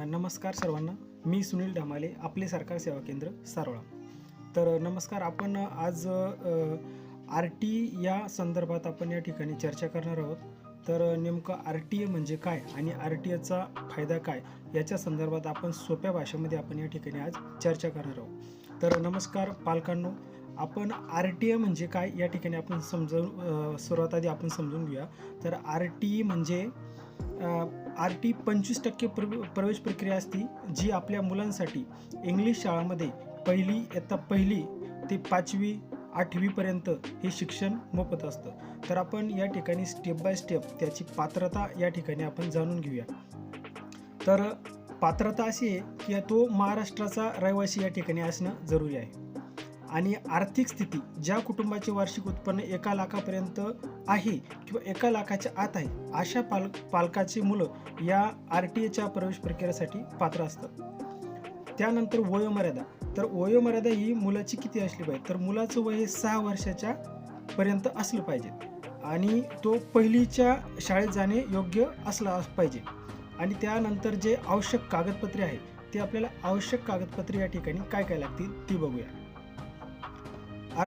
नमस्कार सर्वांना. मी सुनील ढमाले, आपले सरकार सेवा केंद्र सारोळा. तर नमस्कार. आपण आज RTE या संदर्भात आपण या ठिकाणी चर्चा करणार आहोत. तर नेमकं RTE म्हणजे काय आणि RTEचा फायदा काय याच्या संदर्भात आपण सोप्या भाषेमध्ये आपण या ठिकाणी आज चर्चा करणार आहोत. तर नमस्कार पालकांनो, आपण RTE म्हणजे काय या ठिकाणी आपण सुरुवात आधी आपण समजून घेऊया. तर RTE म्हणजे RTE 25% प्रवेश प्रक्रिया असते, जी आपल्या मुलांसाठी इंग्लिश शाळांमध्ये इयत्ता पहिली ते 5वी 8वीपर्यंत हे शिक्षण मोफत असतं. तर आपण या ठिकाणी स्टेप बाय स्टेप त्याची पात्रता या ठिकाणी आपण जाणून घेऊया. तर पात्रता अशी आहे की तो महाराष्ट्राचा रहिवासी या ठिकाणी असणं जरुरी आहे आणि आर्थिक स्थिती, ज्या कुटुंबाचे वार्षिक उत्पन्न 1 लाखापर्यंत आहे किंवा 1 लाखाच्या आत आहे, अशा पालकाची मुलं या RTEच्या प्रवेश प्रक्रियेसाठी पात्र असतात. त्यानंतर वयोमर्यादा. तर वयोमर्यादा ही मुलाची किती असली पाहिजे, तर मुलाचं वय हे 6 वर्षाच्या पर्यंत असलं पाहिजे आणि तो पहिलीच्या शाळेत जाणे योग्य असला पाहिजे. आणि त्यानंतर जे आवश्यक कागदपत्रे आहेत, ते आपल्याला आवश्यक कागदपत्रे या ठिकाणी काय काय लागतील ती बघूया.